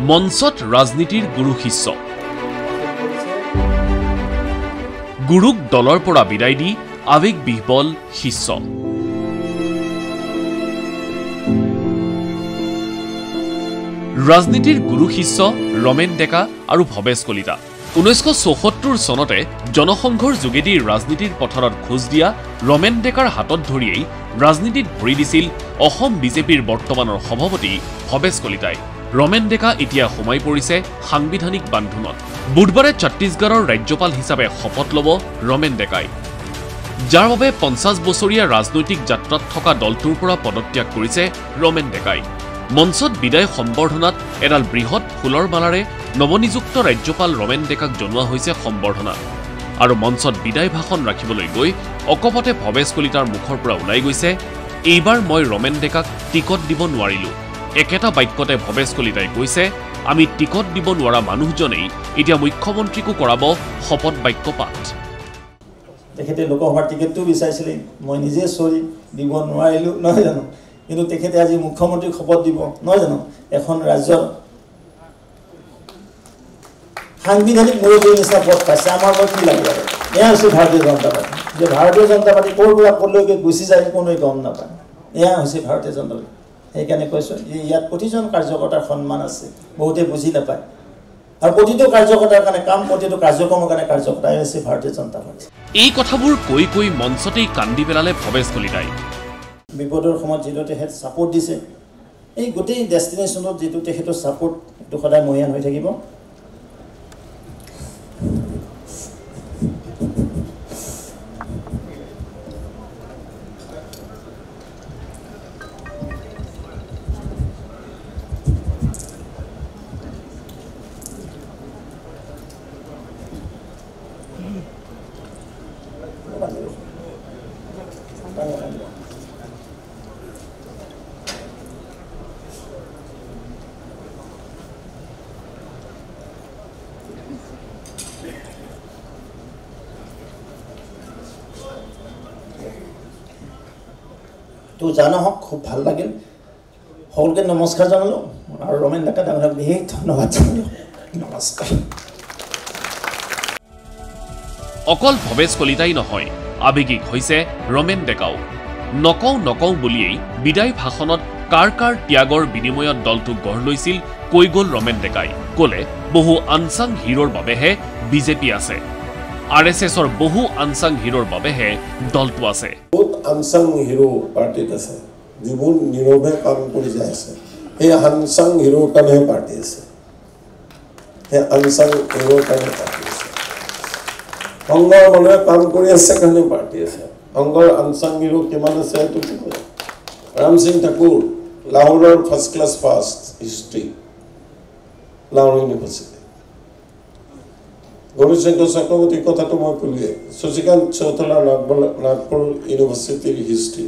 মঞ্চত ৰাজনীতিৰ গুৰু শিষ্য গুৰুক দলৰ পৰা বিদায় দি আৱেগ বিহ্বল শিষ্য ৰাজনীতিৰ গুৰু শিষ্য ৰমেন ডেকা আৰু ভৱেশ কলিতা 1974 চনতে জনসংঘৰ যোগেদি ৰাজনীতিৰ পথাৰত খোজ দিয়া ৰমেন ডেকাৰ হাতত ধৰিয়েই ৰাজনীতিত ভৰি দিছিল অসম বিজেপিৰ বৰ্তমানৰ সভাপতি ভৱেশ কলিতাই ৰমেন ডেকা এতিয়া সোমাই পৰিছে সাংবিধানিক বান্ধোনত বুধবাৰে ছত্তীশগড়ৰ ৰাজ্যপাল হিচাপে শপত ল'ব ৰমেন ডেকাই যাৰ বাবে 50 বছৰীয়া ৰাজনৈতিক যাত্ৰাত থকা দলটোৰ পৰা পদত্যাগ কৰিছে ৰমেন ডেকাই মঞ্চত বিদায় সম্বৰ্ধনাত এডাল বৃহৎ ফুলৰ মালাৰে নৱনিযুক্ত ৰাজ্যপাল ৰমেন ডেকাক জনোৱা হৈছে সম্বৰ্ধনা আৰু মঞ্চত বিদায় ভাষণ ৰাখিবলৈ গৈ অকপতে ভৱেশ কলিতাৰ মুখৰ পৰা ওলাই গৈছে এইবাৰ মই ৰমেন ডেকাক টিকট দিব নোৱাৰিলো একেটা বাক্যতে ভৱেশ কলিতাই কৈছে আমি টিকট দিব নোৱাৰা মানুহজনেই এতিয়া মুখ্যমন্ত্ৰীকো কৰাব শপত বাক্য পাঠ তেখেতে লোকসভাৰ টিকেটটো বিচাৰিছিলে মই নিজে চৰি দিব নোৱাৰিলো নহয় জানো কিন্তু তেখেতে আজি মুখ্যমন্ত্ৰীক শপত দিব নহয় জানো এখন ৰাজ্যৰ সাংবিধানিক মুৰব্বীৰ নিচিনা পদ পাইছে আমাৰ কি লাগে এয়া হৈছে ভাৰতীয় জনতা পাৰ্টি যে ভাৰতীয় জনতা পাৰ্টি ক'ৰ পৰা ক'লৈকে গুচি যায় কোনোৱে গম নাপায় এয়া হৈছে ভাৰতীয় জনতা পাৰ্টি সেইকাৰণে কৈছোঁ যে ইয়াত প্ৰতিজন কাৰ্যকৰ্তাৰ সন্মান আছে বহুতে বুজি নাপায় আৰু প্ৰতিটো কাৰ্যকৰ্তাৰ কাৰণে কাম প্ৰতিটো কাৰ্যক্ৰমৰ কাৰণে কাৰ্যকৰ্তাই হৈছে ভাৰতীয় জনতা পাৰ্টি এই কথাবোৰ কৈ কৈ মঞ্চতেই কান্দি পেলালে ভৱেশ কলিতাই বিপদৰ সময়ত যিটো তেখেত ছাপোৰ্ট দিছে এই গোটেই ডেষ্টিনেশ্যনত যিটো তেখেতৰ ছাপোৰ্ট সেইটো সদায় মহিয়ান হৈ থাকিব তো জানা হওক খুব ভাল লাগিল সকলোকে নমস্কাৰ জনালোঁ আৰু ৰমেন ডেকা ডাঙৰক বিশেষ ধন্যবাদ জনালোঁ নমস্কাৰ অকল ভৱেশ কলিতাই নহয় আৱেগিক হৈছে ৰমেন ডেকাও নকওঁ বুলিয়েই বিদায় ভাষণত কাৰ ত্যাগৰ বিনিময়ত দলটোক গঢ় লৈছিল কৈ গ'ল ৰমেন ডেকাই ক'লে বহু আনচাং হিৰোৰ বাবেহে বিজেপি আছে RSSৰ বহু আনচাং হিৰোৰ বাবেহে দলটো আছে বহুত আনচাং হিৰো পাৰ্টিত আছে যিবোৰ নীৰৱে কাম কৰি যাই আছে সেই আনচাং হিৰোৰ কাৰণে পাৰ্টি আছে সেই আনচাং হিৰোৰ কাৰণে পাৰ্টি আছে সংঘৰ মানুহে কাম কৰি আছে কাৰণে পাৰ্টি আছে সংঘৰ আনচাং হিৰো কিমান আছে এইটো কি কয় ৰাম সিং ঠাকুৰ লাহোৰৰ first class first history Lahore university Gourishankar চক্ৰৱৰ্তীৰ কথাটো মই ক'লোৱে শশীকান্ত চৌতালা নাগপুৰ ইউনিভাৰ্চিটিৰ হিষ্ট্ৰী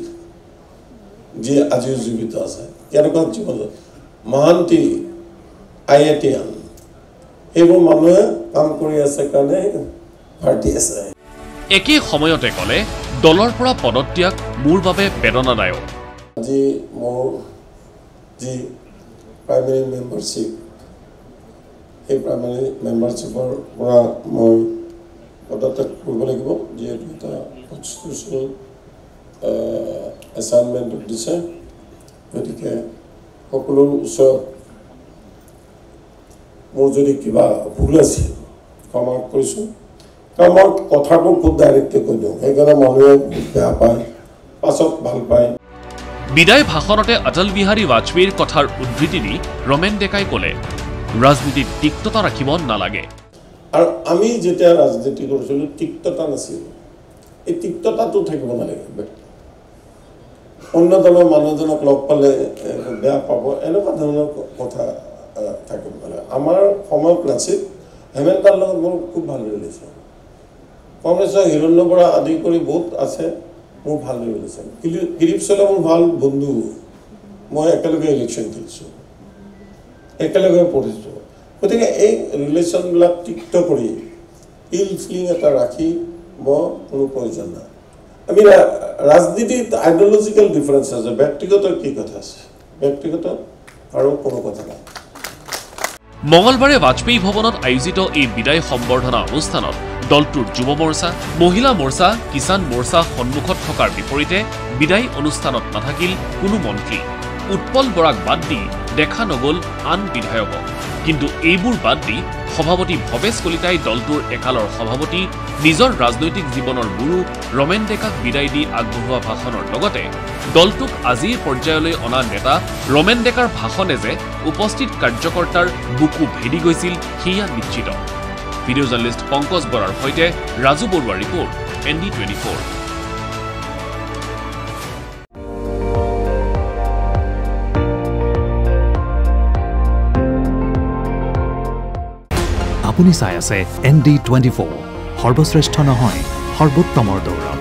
যি আজিও জীৱিত আছে কেনেকুৱা জীৱনত মহান্তি IITian সেইবোৰ মানুহে কাম কৰি আছে কাৰণে পাৰ্টি আছে একে সময়তে ক'লে দলৰ পৰা পদত্যাগ মোৰ বাবে বেদনাদায়ক আজি মোৰ যি প্ৰাইমেৰী মেম্বাৰশ্বিপ এই প্ৰাইমেৰী মেম্বাৰশ্বিপৰ পৰা মই পদত্যাগ কৰিব লাগিব যিহেতু এটা কনষ্টিটিউচনেল এছাইনমেণ্ট দিছে গতিকে সকলোৰ ওচৰত মোৰ যদি কিবা ভুল আছিল ক্ষমা কৰিছোঁ কাৰণ মই কথাবোৰ খুব ডাইৰেক্টলি কৈ দিওঁ সেইকাৰণে মানুহে বেয়া পায় পাছত ভাল পায় বিদায় ভাষণতে অটল বিহাৰী বাজপেয়ীৰ কথাৰ উদ্ধৃতি দি ৰমেন ডেকাই ক'লে ৰাজনীতিত তিক্ততা ৰাখিব নালাগে আৰু আমি যেতিয়া ৰাজনীতি কৰিছিলোঁ তিক্ততা নাছিল এই তিক্ততাটো থাকিব নালাগে অন্য দলৰ মানুহজনক লগ পালে বেয়া পাব এনেকুৱা ধৰণৰ কথা থাকিব নালাগে আমাৰ সময়ত নাছিল হেমেন্তাৰ লগত মোৰ খুব ভাল ৰিলেশ্যন কংগ্ৰেছৰ হিৰণ্য বৰা আদি কৰি বহুত আছে মোৰ ভাল ৰিলেশ্যন কিৰিপ চলে মোৰ ভাল বন্ধু মই একেলগে ইলেকশ্যন খেলিছোঁ একেলগে পঢ়িছোঁ গতিকে এই ৰিলেশ্যনবিলাক তিক্ত কৰি ইল ফিলিং এটা ৰাখি মই কোনো প্ৰয়োজন নাই আমি ৰাজনীতিত আইডিঅলজিকেল ডিফাৰেঞ্চ আছে ব্যক্তিগত কি কথা আছে ব্যক্তিগত আৰু কোনো কথা নাই মঙলবাৰে বাজপেয়ী ভৱনত আয়োজিত এই বিদায় সম্বৰ্ধনা অনুষ্ঠানত দলটোৰ যুৱ মৰ্চা, মহিলা মৰ্চা, কিষাণ মৰ্চা সন্মুখত থকাৰ বিপৰীতে বিদায় অনুষ্ঠানত নাথাকিল কোনো মন্ত্ৰী। উৎপল বৰাক বাদ দি দেখা নগ'ল আন বিধায়কক। কিন্তু এইবোৰ বাদ দি সভাপতি ভৱেশ কলিতাই দলটোৰ একালৰ সভাপতি, নিজৰ ৰাজনৈতিক জীৱনৰ গুৰু ৰমেন ডেকাক বিদায় দি আগবঢ়োৱা ভাষণৰ লগতে দলটোক আজিৰ পৰ্যায়লৈ অনা নেতা ৰমেন ডেকাৰ ভাষণে যে উপস্থিত কাৰ্যকৰ্তাৰ বুকু ভেদি গৈছিল সেয়া নিশ্চিত। ভিডিঅ' জাৰ্নেলিষ্ট পংকজ বৰাৰ সৈতে ৰাজু বৰুৱাৰ ৰিপৰ্ট, ND24। আপুনি চাই আছে ND24, সৰ্বশ্ৰেষ্ঠ নহয় সৰ্বোত্তমৰ দৌৰ।